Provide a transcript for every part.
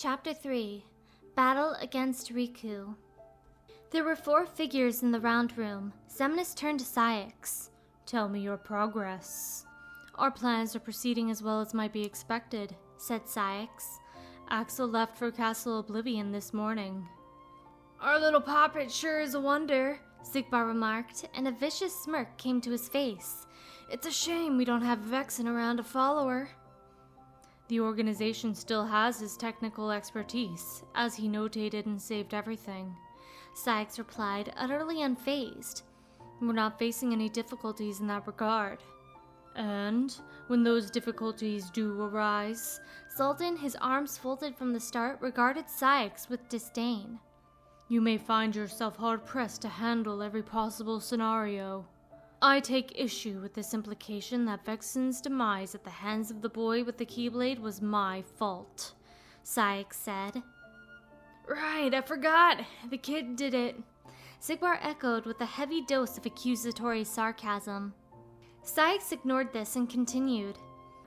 Chapter 3. Battle against Riku. There were 4 figures in the round room. Xemnas turned to Cyax. Tell me your progress. Our plans are proceeding as well as might be expected, said Cyax. Axel left for Castle Oblivion this morning. Our little puppet sure is a wonder, Xigbar remarked, and a vicious smirk came to his face. It's a shame we don't have Vexen around to follow her. The organization still has his technical expertise, as he notated and saved everything. Cyax replied, utterly unfazed. We're not facing any difficulties in that regard. And when those difficulties do arise, Xaldin, his arms folded from the start, regarded Cyax with disdain. You may find yourself hard-pressed to handle every possible scenario. I take issue with this implication that Vexen's demise at the hands of the boy with the Keyblade was my fault, Cyax said. Right, I forgot. The kid did it. Xigbar echoed with a heavy dose of accusatory sarcasm. Cyax ignored this and continued.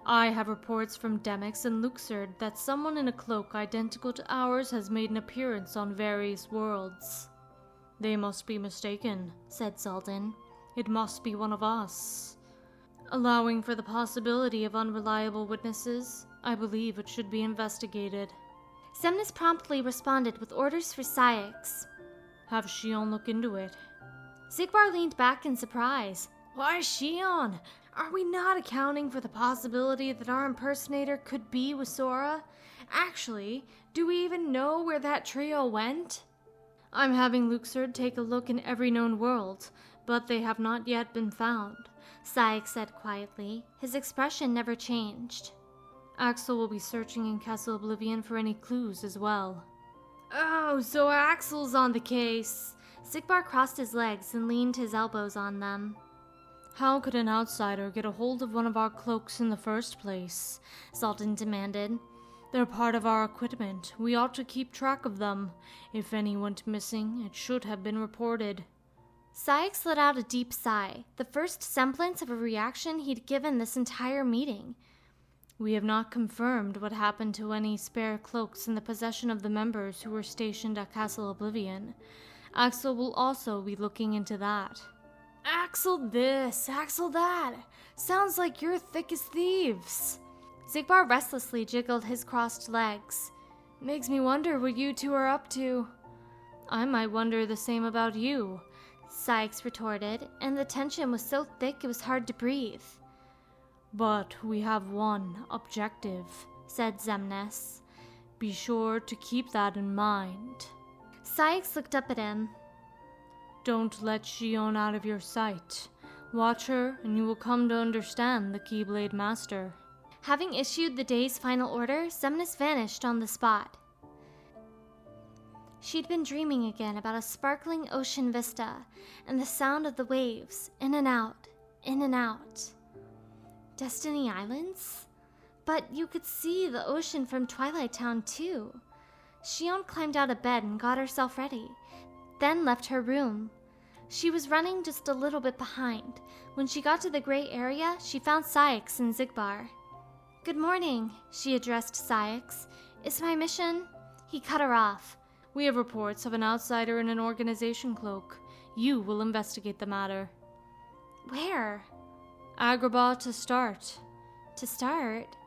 I have reports from Demyx and Luxord that someone in a cloak identical to ours has made an appearance on various worlds. They must be mistaken, said Xaldin. It must be one of us. Allowing for the possibility of unreliable witnesses, I believe it should be investigated. Xemnas promptly responded with orders for Cyax. Have Xion look into it. Xigbar leaned back in surprise. Why Xion? Are we not accounting for the possibility that our impersonator could be with Sora? Actually, do we even know where that trio went? I'm having Luxord take a look in every known world, but they have not yet been found, Cyax said quietly. His expression never changed. Axel will be searching in Castle Oblivion for any clues as well. Oh, so Axel's on the case. Xigbar crossed his legs and leaned his elbows on them. How could an outsider get a hold of one of our cloaks in the first place? Xaldin demanded. They're part of our equipment. We ought to keep track of them. If any went missing, it should have been reported. Cyax let out a deep sigh, the first semblance of a reaction he'd given this entire meeting. We have not confirmed what happened to any spare cloaks in the possession of the members who were stationed at Castle Oblivion. Axel will also be looking into that. Axel this, Axel that. Sounds like you're thick as thieves. Xigbar restlessly jiggled his crossed legs. Makes me wonder what you two are up to. I might wonder the same about you, Cyax retorted, and the tension was so thick it was hard to breathe. But we have one objective, said Xemnas. Be sure to keep that in mind. Cyax looked up at him. Don't let Xion out of your sight. Watch her, and you will come to understand the Keyblade Master. Having issued the day's final order, Xemnas vanished on the spot. She'd been dreaming again about a sparkling ocean vista, and the sound of the waves, in and out, in and out. Destiny Islands? But you could see the ocean from Twilight Town too. Xion climbed out of bed and got herself ready, then left her room. She was running just a little bit behind. When she got to the gray area, she found Cyax and Xigbar. Good morning, she addressed Cyax. Is my mission? He cut her off. We have reports of an outsider in an organization cloak. You will investigate the matter. Where? Agrabah to start. To start?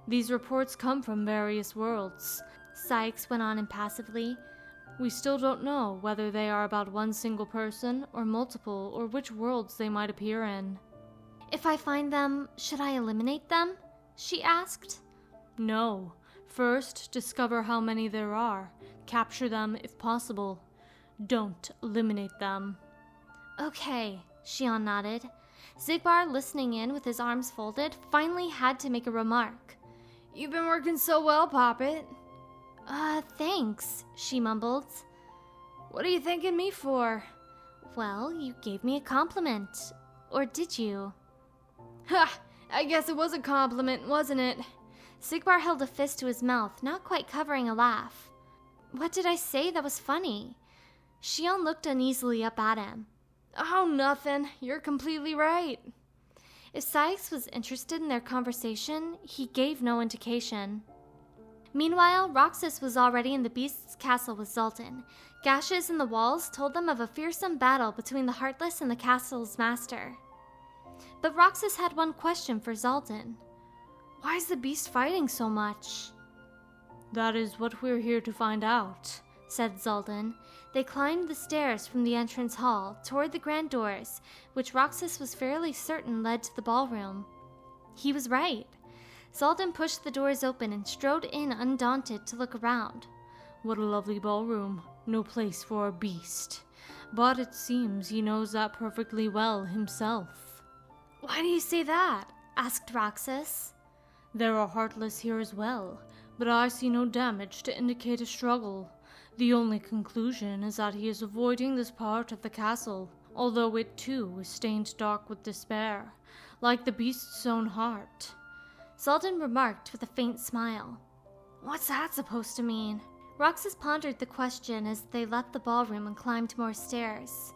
These reports come from various worlds, Cyax went on impassively. We still don't know whether they are about one single person or multiple, or which worlds they might appear in. If I find them, should I eliminate them? She asked. No. First, discover how many there are. Capture them if possible. Don't eliminate them. Okay, Xion nodded. Xigbar, listening in with his arms folded, finally had to make a remark. You've been working so well, Poppet. Thanks, she mumbled. What are you thanking me for? Well, you gave me a compliment. Or did you? Ha! I guess it was a compliment, wasn't it? Xigbar held a fist to his mouth, not quite covering a laugh. What did I say that was funny? Xion looked uneasily up at him. Oh, nothing. You're completely right. If Cyax was interested in their conversation, he gave no indication. Meanwhile, Roxas was already in the beast's castle with Xaldin. Gashes in the walls told them of a fearsome battle between the Heartless and the castle's master. But Roxas had one question for Xaldin. Why is the beast fighting so much? That is what we're here to find out, said Xaldin. They climbed the stairs from the entrance hall toward the grand doors, which Roxas was fairly certain led to the ballroom. He was right. Xaldin pushed the doors open and strode in undaunted to look around. What a lovely ballroom. No place for a beast. But it seems he knows that perfectly well himself. Why do you say that? Asked Roxas. There are Heartless here as well, but I see no damage to indicate a struggle. The only conclusion is that he is avoiding this part of the castle, although it too is stained dark with despair, like the beast's own heart. Xaldin remarked with a faint smile. What's that supposed to mean? Roxas pondered the question as they left the ballroom and climbed more stairs.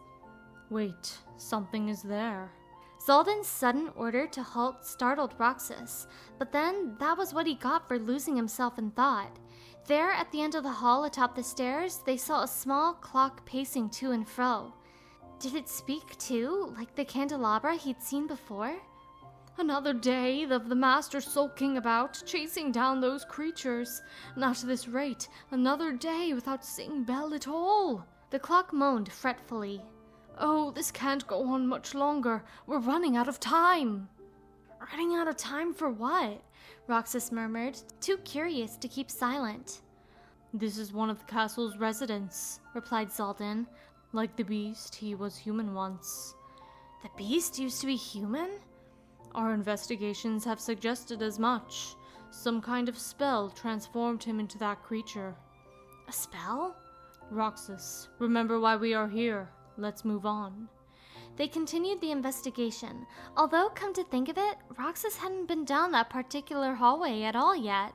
Wait, something is there. Xaldin's sudden order to halt startled Roxas, but then that was what he got for losing himself in thought. There, at the end of the hall atop the stairs, they saw a small clock pacing to and fro. Did it speak too, like the candelabra he'd seen before? Another day of the master sulking about, chasing down those creatures. And at this rate, another day without seeing Belle at all. The clock moaned fretfully. Oh, this can't go on much longer. We're running out of time. Running out of time for what? Roxas murmured, too curious to keep silent. This is one of the castle's residents, replied Xaldin. Like the beast, he was human once. The beast used to be human? Our investigations have suggested as much. Some kind of spell transformed him into that creature. A spell? Roxas, remember why we are here. Let's move on. They continued the investigation, although, come to think of it, Roxas hadn't been down that particular hallway at all yet.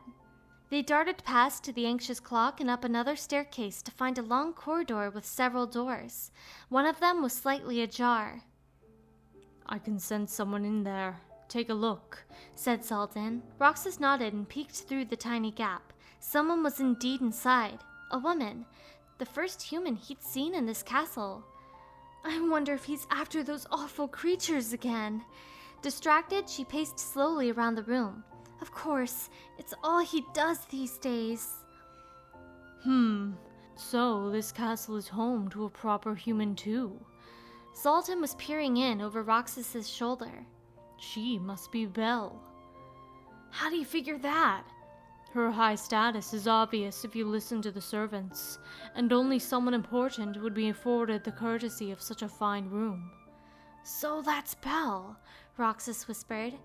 They darted past to the anxious clock and up another staircase to find a long corridor with several doors. One of them was slightly ajar. I can sense someone in there. Take a look, said Xaldin. Roxas nodded and peeked through the tiny gap. Someone was indeed inside. A woman. The first human he'd seen in this castle. I wonder if he's after those awful creatures again. Distracted, she paced slowly around the room. Of course, it's all he does these days. So this castle is home to a proper human too. Xaldin was peering in over Roxas's shoulder. She must be Belle. How do you figure that? Her high status is obvious if you listen to the servants, and only someone important would be afforded the courtesy of such a fine room. So that's Belle, Roxas whispered.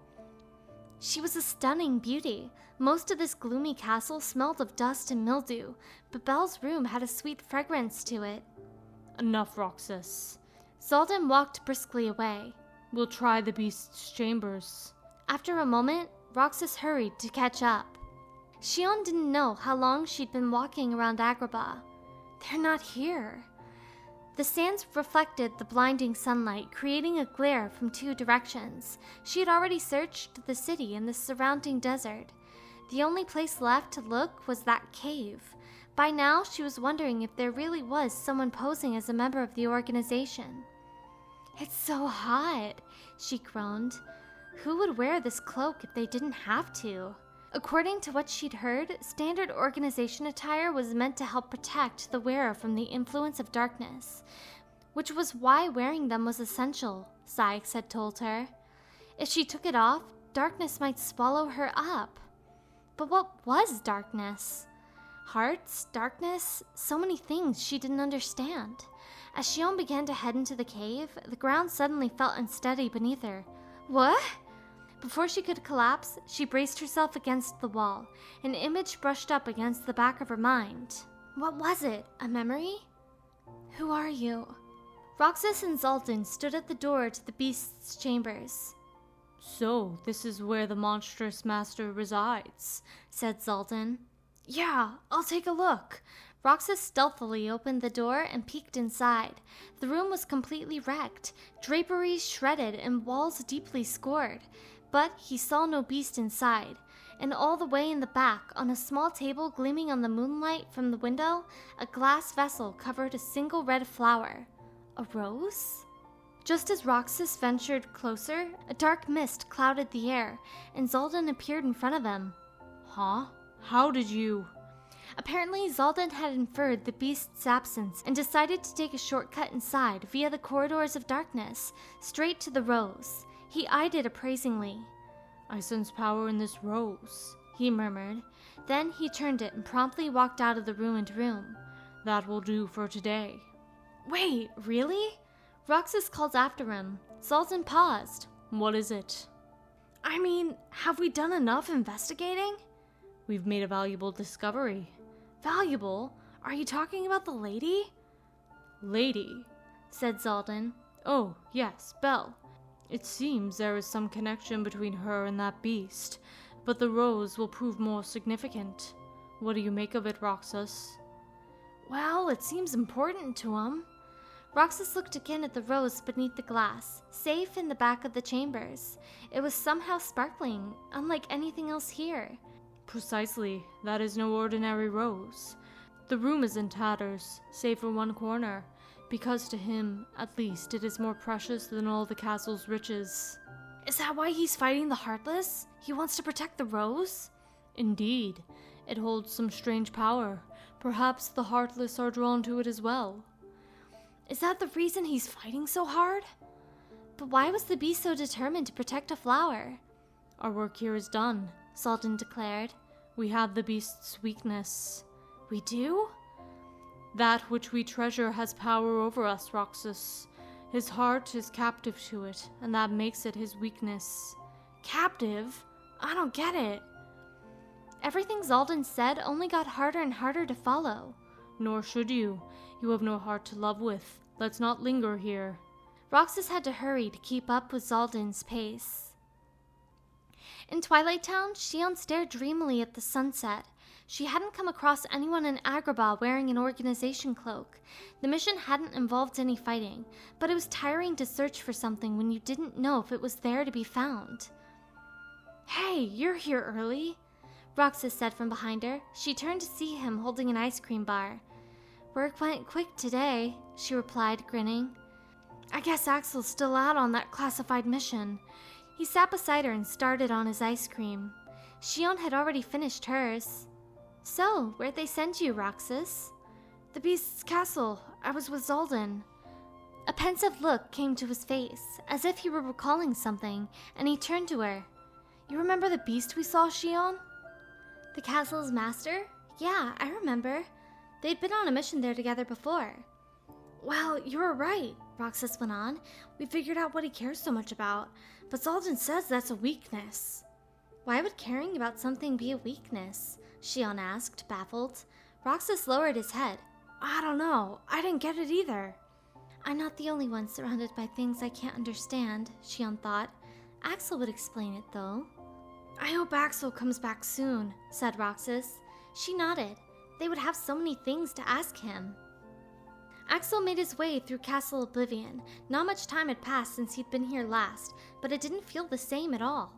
She was a stunning beauty. Most of this gloomy castle smelled of dust and mildew, but Belle's room had a sweet fragrance to it. Enough, Roxas. Xaldin walked briskly away. We'll try the beast's chambers. After a moment, Roxas hurried to catch up. Xion didn't know how long she'd been walking around Agrabah. They're not here. The sands reflected the blinding sunlight, creating a glare from two directions. She had already searched the city and the surrounding desert. The only place left to look was that cave. By now, she was wondering if there really was someone posing as a member of the organization. It's so hot, she groaned. Who would wear this cloak if they didn't have to? According to what she'd heard, standard organization attire was meant to help protect the wearer from the influence of darkness, which was why wearing them was essential, Sykes had told her. If she took it off, darkness might swallow her up. But what was darkness? Hearts, darkness, so many things she didn't understand. As Xion began to head into the cave, the ground suddenly felt unsteady beneath her. What? Before she could collapse, she braced herself against the wall. An image brushed up against the back of her mind. What was it? A memory? Who are you? Roxas and Xaldin stood at the door to the beast's chambers. So, this is where the monstrous master resides, said Xaldin. Yeah, I'll take a look. Roxas stealthily opened the door and peeked inside. The room was completely wrecked, draperies shredded and walls deeply scored. But he saw no beast inside. and all the way in the back, on a small table gleaming on the moonlight from the window, a glass vessel covered a single red flower. A rose? Just as Roxas ventured closer, a dark mist clouded the air, and Xaldin appeared in front of him. Huh? How did you... Apparently, Xaldin had inferred the beast's absence and decided to take a shortcut inside via the corridors of darkness, straight to the rose. He eyed it appraisingly. I sense power in this rose, he murmured. Then he turned it and promptly walked out of the ruined room. That will do for today. Wait, really? Roxas called after him. Xaldin paused. What is it? I mean, have we done enough investigating? We've made a valuable discovery. Valuable? Are you talking about the lady? Lady, said Xaldin. Oh, yes, Belle. It seems there is some connection between her and that beast, but the rose will prove more significant. What do you make of it, Roxas? Well, it seems important to him. Roxas looked again at the rose beneath the glass, safe in the back of the chambers. It was somehow sparkling, unlike anything else here. Precisely, that is no ordinary rose. The room is in tatters, save for one corner, because to him, at least, it is more precious than all the castle's riches. Is that why he's fighting the Heartless? He wants to protect the rose? Indeed. It holds some strange power. Perhaps the Heartless are drawn to it as well. Is that the reason he's fighting so hard? But why was the beast so determined to protect a flower? Our work here is done, Xaldin declared. We have the beast's weakness. We do? That which we treasure has power over us, Roxas. His heart is captive to it, and that makes it his weakness. Captive? I don't get it. Everything Xaldin said only got harder and harder to follow. Nor should you. You have no heart to love with. Let's not linger here. Roxas had to hurry to keep up with Xaldin's pace. In Twilight Town, Xion stared dreamily at the sunset. She hadn't come across anyone in Agrabah wearing an organization cloak. The mission hadn't involved any fighting, but it was tiring to search for something when you didn't know if it was there to be found. Hey, you're here early, Roxas said from behind her. She turned to see him holding an ice cream bar. Work went quick today, she replied, grinning. I guess Axel's still out on that classified mission. He sat beside her and started on his ice cream. Xion had already finished hers. So, where'd they send you, Roxas? The beast's castle. I was with Xaldin. A pensive look came to his face, as if he were recalling something, and he turned to her. You remember the beast we saw, Xion? The castle's master? Yeah, I remember. They'd been on a mission there together before. Well, you were right, Roxas went on. We figured out what he cares so much about, but Xaldin says that's a weakness. Why would caring about something be a weakness? Xion asked, baffled. Roxas lowered his head. I don't know. I didn't get it either. I'm not the only one surrounded by things I can't understand, Xion thought. Axel would explain it, though. I hope Axel comes back soon, said Roxas. She nodded. They would have so many things to ask him. Axel made his way through Castle Oblivion. Not much time had passed since he'd been here last, but it didn't feel the same at all.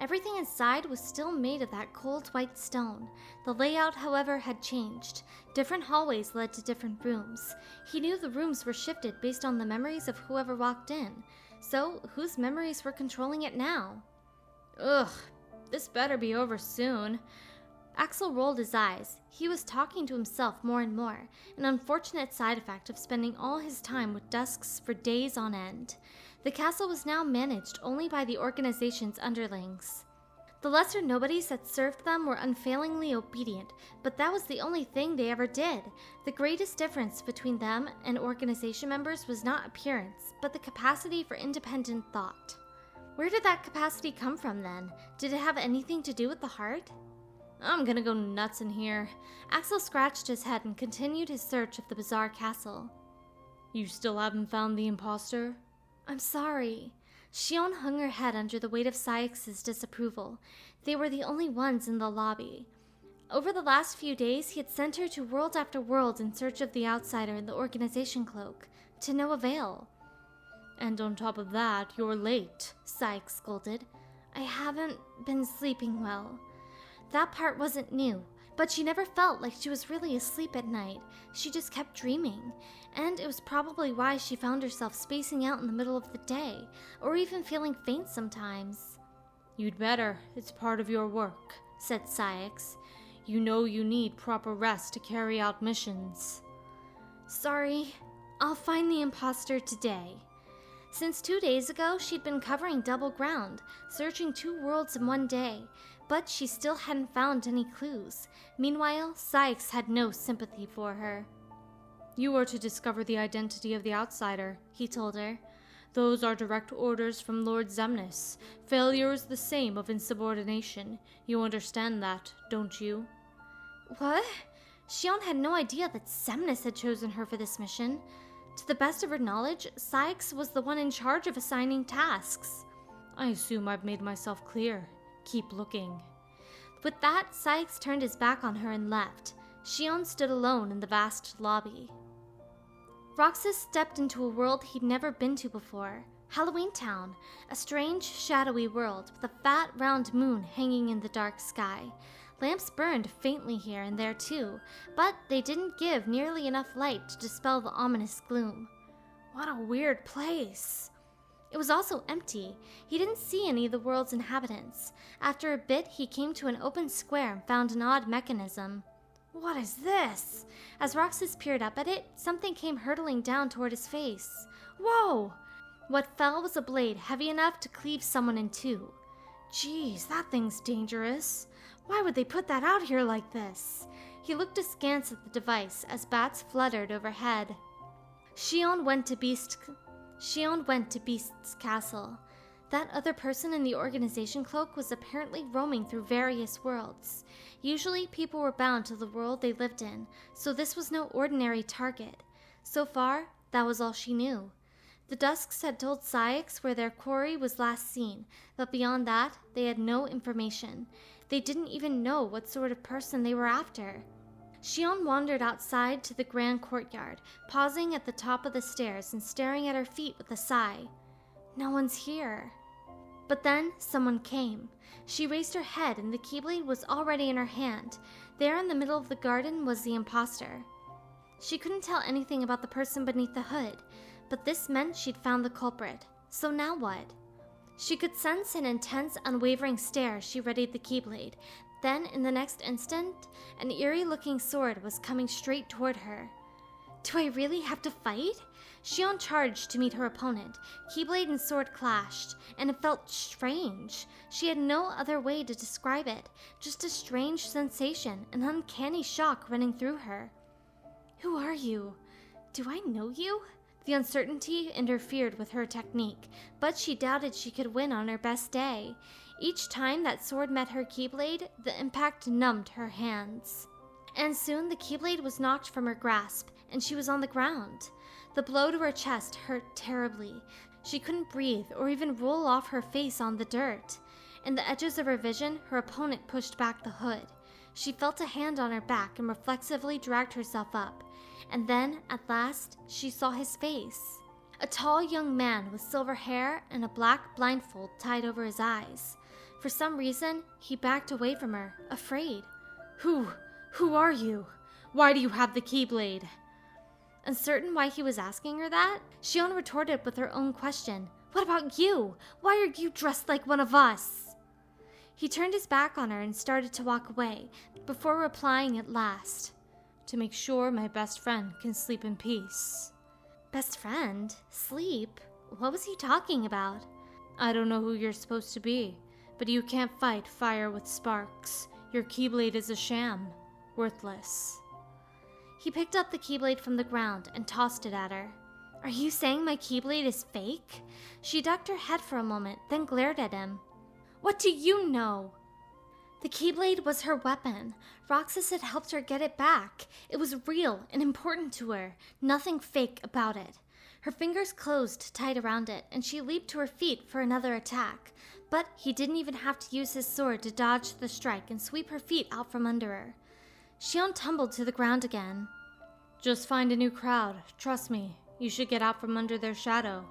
Everything inside was still made of that cold white stone. The layout, however, had changed. Different hallways led to different rooms. He knew the rooms were shifted based on the memories of whoever walked in. So, whose memories were controlling it now? Ugh, this better be over soon. Axel rolled his eyes. He was talking to himself more and more, an unfortunate side effect of spending all his time with dusks for days on end. The castle was now managed only by the organization's underlings. The lesser nobodies that served them were unfailingly obedient, but that was the only thing they ever did. The greatest difference between them and organization members was not appearance, but the capacity for independent thought. Where did that capacity come from then? Did it have anything to do with the heart? I'm gonna go nuts in here. Axel scratched his head and continued his search of the bizarre castle. You still haven't found the imposter? I'm sorry. Xion hung her head under the weight of Cyax's disapproval. They were the only ones in the lobby. Over the last few days, he had sent her to world after world in search of the outsider in the organization cloak, to no avail. And on top of that, you're late, Cyax scolded. I haven't been sleeping well. That part wasn't new, but she never felt like she was really asleep at night. She just kept dreaming, and it was probably why she found herself spacing out in the middle of the day, or even feeling faint sometimes. "You'd better. It's part of your work," said Ceyx. "You know you need proper rest to carry out missions." Sorry, I'll find the imposter today. Since 2 days ago, she'd been covering double ground, searching 2 worlds in one day, but she still hadn't found any clues. Meanwhile, Ceyx had no sympathy for her. "You are to discover the identity of the outsider," he told her. "Those are direct orders from Lord Xemnas. Failure is the same of insubordination. You understand that, don't you?" What? Xion had no idea that Xemnas had chosen her for this mission. To the best of her knowledge, Ceyx was the one in charge of assigning tasks. "I assume I've made myself clear. Keep looking." With that, Ceyx turned his back on her and left. Xion stood alone in the vast lobby. Roxas stepped into a world he'd never been to before. Halloween Town, a strange, shadowy world with a fat, round moon hanging in the dark sky. Lamps burned faintly here and there too, but they didn't give nearly enough light to dispel the ominous gloom. What a weird place. It was also empty. He didn't see any of the world's inhabitants. After a bit, he came to an open square and found an odd mechanism. What is this? As Roxas peered up at it, something came hurtling down toward his face. Whoa! What fell was a blade heavy enough to cleave someone in 2. Geez, that thing's dangerous. Why would they put that out here like this? He looked askance at the device as bats fluttered overhead. Xion went to Beast's castle. That other person in the organization cloak was apparently roaming through various worlds. Usually people were bound to the world they lived in, so this was no ordinary target. So far, that was all she knew. The Dusks had told Ceyx where their quarry was last seen, but beyond that, they had no information. They didn't even know what sort of person they were after. Xion wandered outside to the grand courtyard, pausing at the top of the stairs and staring at her feet with a sigh. No one's here. But then someone came. She raised her head and the keyblade was already in her hand. There in the middle of the garden was the imposter. She couldn't tell anything about the person beneath the hood, but this meant she'd found the culprit. So now what? She could sense an intense, unwavering stare as she readied the keyblade. Then, in the next instant, an eerie-looking sword was coming straight toward her. Do I really have to fight? Xion charged to meet her opponent. Keyblade and sword clashed, and it felt strange. She had no other way to describe it. Just a strange sensation, an uncanny shock running through her. Who are you? Do I know you? The uncertainty interfered with her technique, but she doubted she could win on her best day. Each time that sword met her keyblade, the impact numbed her hands. And soon the keyblade was knocked from her grasp, and she was on the ground. The blow to her chest hurt terribly. She couldn't breathe or even roll off her face on the dirt. In the edges of her vision, her opponent pushed back the hood. She felt a hand on her back and reflexively dragged herself up. And then, at last, she saw his face. A tall young man with silver hair and a black blindfold tied over his eyes. For some reason, he backed away from her, afraid. Who are you? Why do you have the keyblade? Uncertain why he was asking her that, Xion retorted with her own question. What about you? Why are you dressed like one of us? He turned his back on her and started to walk away, before replying at last. To make sure my best friend can sleep in peace. Best friend? Sleep? What was he talking about? I don't know who you're supposed to be, but you can't fight fire with sparks. Your keyblade is a sham. Worthless. He picked up the keyblade from the ground and tossed it at her. Are you saying my keyblade is fake? She ducked her head for a moment, then glared at him. What do you know? The keyblade was her weapon. Roxas had helped her get it back. It was real and important to her. Nothing fake about it. Her fingers closed tight around it, and she leaped to her feet for another attack. But he didn't even have to use his sword to dodge the strike and sweep her feet out from under her. Xion tumbled to the ground again. Just find a new crowd. Trust me, you should get out from under their shadow.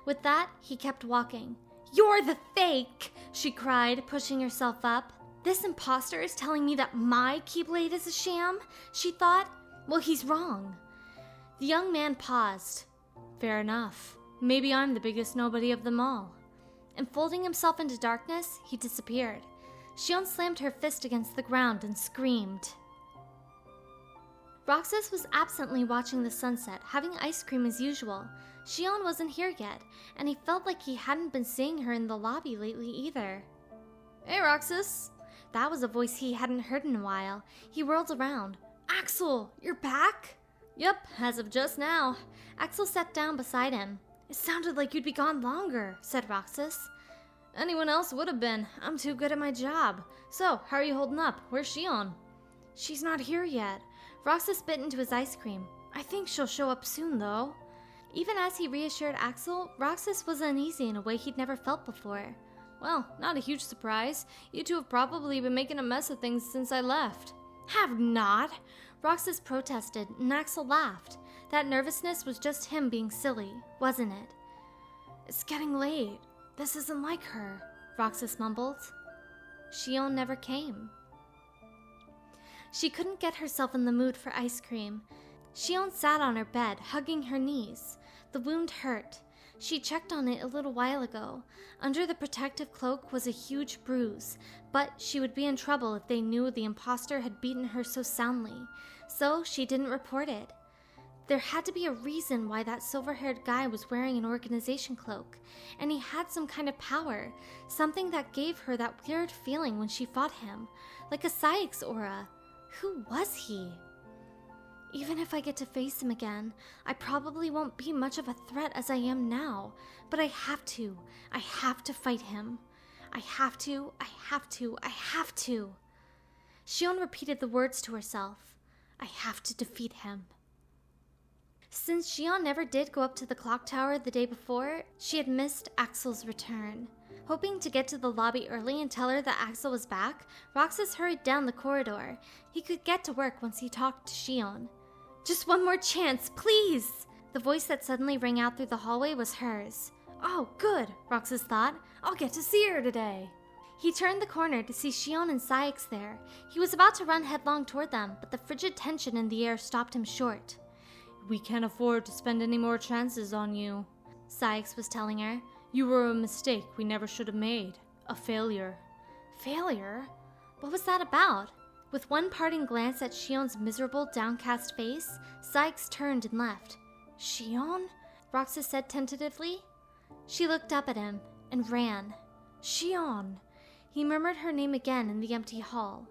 With that, he kept walking. You're the fake! She cried, pushing herself up. This imposter is telling me that my Keyblade is a sham, she thought. Well, he's wrong. The young man paused. Fair enough. Maybe I'm the biggest nobody of them all. And folding himself into darkness, he disappeared. Xion slammed her fist against the ground and screamed. Roxas was absently watching the sunset, having ice cream as usual. Xion wasn't here yet, and he felt like he hadn't been seeing her in the lobby lately either. Hey, Roxas! That was a voice he hadn't heard in a while. He whirled around. Axel, you're back? Yep, as of just now. Axel sat down beside him. It sounded like you'd be gone longer, said Roxas. Anyone else would have been. I'm too good at my job. So, how are you holding up? Where's Xion? She's not here yet. Roxas bit into his ice cream. I think she'll show up soon, though. Even as he reassured Axel, Roxas was uneasy in a way he'd never felt before. Well, not a huge surprise. You two have probably been making a mess of things since I left. Have not! Roxas protested, and Axel laughed. That nervousness was just him being silly, wasn't it? It's getting late. This isn't like her, Roxas mumbled. Xion never came. She couldn't get herself in the mood for ice cream. Xion sat on her bed, hugging her knees. The wound hurt. She checked on it a little while ago. Under the protective cloak was a huge bruise, but she would be in trouble if they knew the imposter had beaten her so soundly, so she didn't report it. There had to be a reason why that silver-haired guy was wearing an organization cloak, and he had some kind of power, something that gave her that weird feeling when she fought him, like a Saïx aura. Who was he? Even if I get to face him again, I probably won't be much of a threat as I am now, but I have to. I have to fight him. I have to. Xion repeated the words to herself. I have to defeat him. Since Xion never did go up to the clock tower the day before, she had missed Axel's return. Hoping to get to the lobby early and tell her that Axel was back, Roxas hurried down the corridor. He could get to work once he talked to Xion. Just one more chance, please! The voice that suddenly rang out through the hallway was hers. Oh, good, Roxas thought. I'll get to see her today. He turned the corner to see Xion and Saïx there. He was about to run headlong toward them, but the frigid tension in the air stopped him short. We can't afford to spend any more chances on you, Saïx was telling her. You were a mistake we never should have made. A failure. Failure? What was that about? With one parting glance at Xion's miserable, downcast face, Saïx turned and left. Xion? Roxas said tentatively. She looked up at him and ran. Xion! He murmured her name again in the empty hall.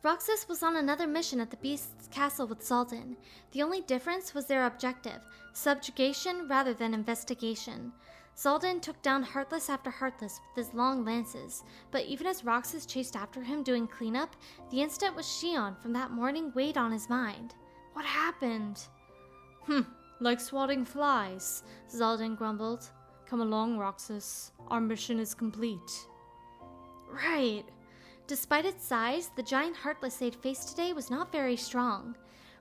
Roxas was on another mission at the Beast's castle with Xaldin. The only difference was their objective, subjugation rather than investigation. Xaldin took down Heartless after Heartless with his long lances, but even as Roxas chased after him doing cleanup, the instant with Xion from that morning weighed on his mind. What happened? Like swatting flies, Xaldin grumbled. Come along, Roxas. Our mission is complete. Right. Despite its size, the giant Heartless they'd faced today was not very strong.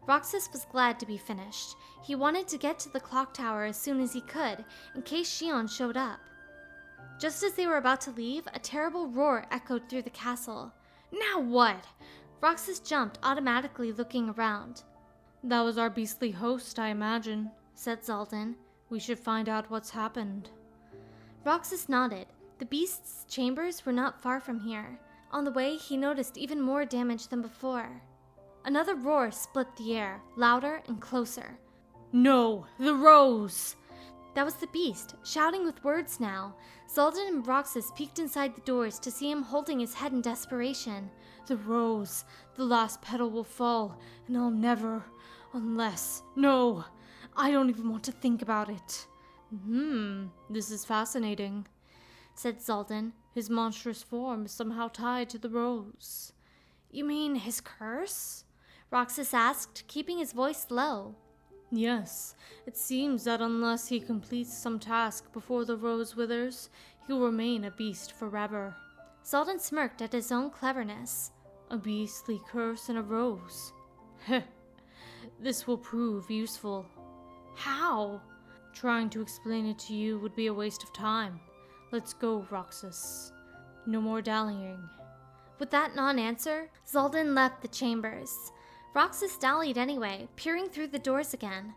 Roxas was glad to be finished. He wanted to get to the clock tower as soon as he could, in case Xion showed up. Just as they were about to leave, a terrible roar echoed through the castle. Now what? Roxas jumped, automatically looking around. That was our beastly host, I imagine, said Xaldin. We should find out what's happened. Roxas nodded. The beast's chambers were not far from here. On the way, he noticed even more damage than before. Another roar split the air, louder and closer. No, the rose! That was the beast, shouting with words now. Xaldin and Roxas peeked inside the doors to see him holding his head in desperation. The rose, the last petal will fall, and I'll never, unless, no, I don't even want to think about it. This is fascinating, said Xaldin. His monstrous form is somehow tied to the rose. You mean his curse? Roxas asked, keeping his voice low. Yes, it seems that unless he completes some task before the rose withers, he'll remain a beast forever. Xaldin smirked at his own cleverness. A beastly curse and a rose. Heh, this will prove useful. How? Trying to explain it to you would be a waste of time. Let's go, Roxas. No more dallying. With that non-answer, Xaldin left the chambers. Roxas dallied anyway, peering through the doors again.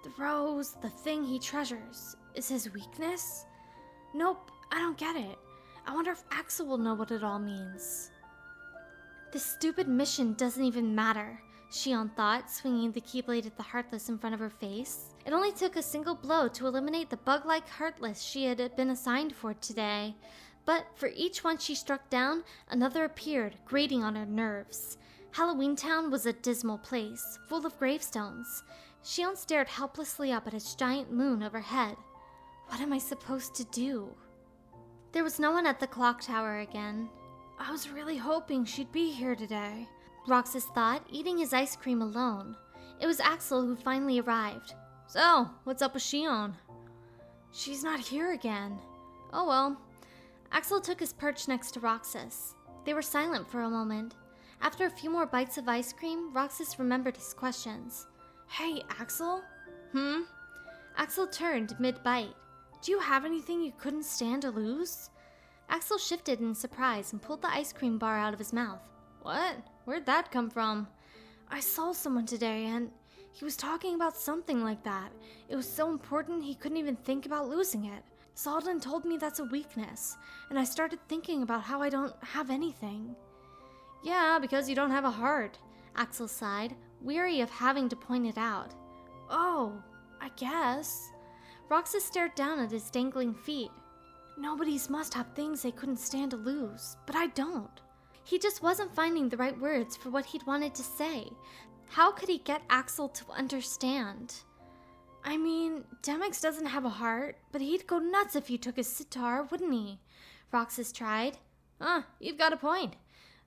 The rose, the thing he treasures, is his weakness? Nope, I don't get it. I wonder if Axel will know what it all means. This stupid mission doesn't even matter, Xion thought, swinging the keyblade at the Heartless in front of her face. It only took a single blow to eliminate the bug-like Heartless she had been assigned for today. But for each one she struck down, another appeared, grating on her nerves. Halloween Town was a dismal place, full of gravestones. Xion stared helplessly up at its giant moon overhead. What am I supposed to do? There was no one at the clock tower again. I was really hoping she'd be here today, Roxas thought, eating his ice cream alone. It was Axel who finally arrived. So, what's up with Xion? She's not here again. Oh well. Axel took his perch next to Roxas. They were silent for a moment. After a few more bites of ice cream, Roxas remembered his questions. Hey, Axel? Axel turned mid-bite. Do you have anything you couldn't stand to lose? Axel shifted in surprise and pulled the ice cream bar out of his mouth. What? Where'd that come from? I saw someone today and he was talking about something like that. It was so important he couldn't even think about losing it. Xaldin told me that's a weakness, and I started thinking about how I don't have anything. Yeah, because you don't have a heart, Axel sighed, weary of having to point it out. Oh, I guess. Roxas stared down at his dangling feet. Nobody's must have things they couldn't stand to lose, but I don't. He just wasn't finding the right words for what he'd wanted to say. How could he get Axel to understand? I mean, Demyx doesn't have a heart, but he'd go nuts if you took his sitar, wouldn't he? Roxas tried. You've got a point.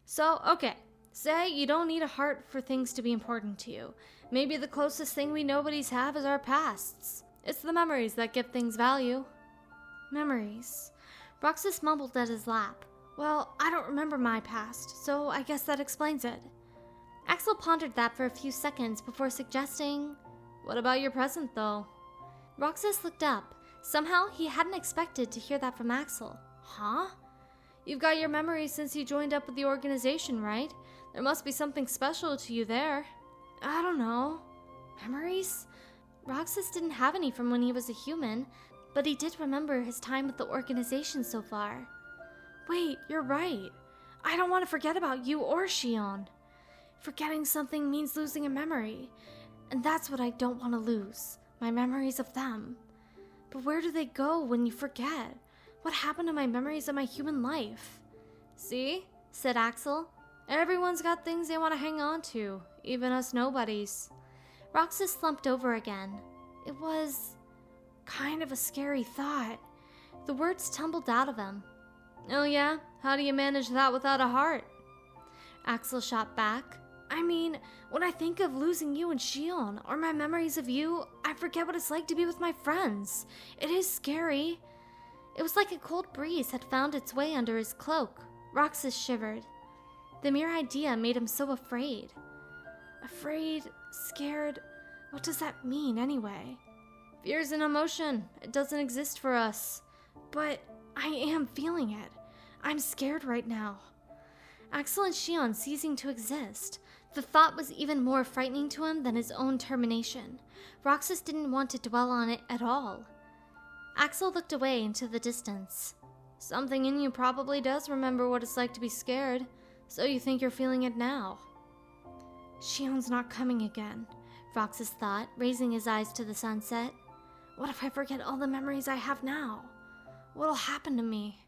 So, okay, say you don't need a heart for things to be important to you. Maybe the closest thing we nobodies have is our pasts. It's the memories that give things value. Memories. Roxas mumbled at his lap. Well, I don't remember my past, so I guess that explains it. Axel pondered that for a few seconds before suggesting, what about your present, though? Roxas looked up. Somehow, he hadn't expected to hear that from Axel. Huh? You've got your memories since you joined up with the organization, right? There must be something special to you there. I don't know. Memories? Roxas didn't have any from when he was a human, but he did remember his time with the organization so far. Wait, you're right. I don't want to forget about you or Xion. Forgetting something means losing a memory, and that's what I don't want to lose, my memories of them. But where do they go when you forget? What happened to my memories of my human life? See? Said Axel. Everyone's got things they want to hang on to, even us nobodies. Roxas slumped over again. It was kind of a scary thought. The words tumbled out of him. Oh yeah? How do you manage that without a heart? Axel shot back. I mean, when I think of losing you and Xion, or my memories of you, I forget what it's like to be with my friends. It is scary. It was like a cold breeze had found its way under his cloak. Roxas shivered. The mere idea made him so afraid. Afraid, scared, what does that mean anyway? Fear's an emotion. It doesn't exist for us. But I am feeling it. I'm scared right now. Axel and Xion ceasing to exist. The thought was even more frightening to him than his own termination. Roxas didn't want to dwell on it at all. Axel looked away into the distance. Something in you probably does remember what it's like to be scared, so you think you're feeling it now. Xion's not coming again, Roxas thought, raising his eyes to the sunset. What if I forget all the memories I have now? What'll happen to me?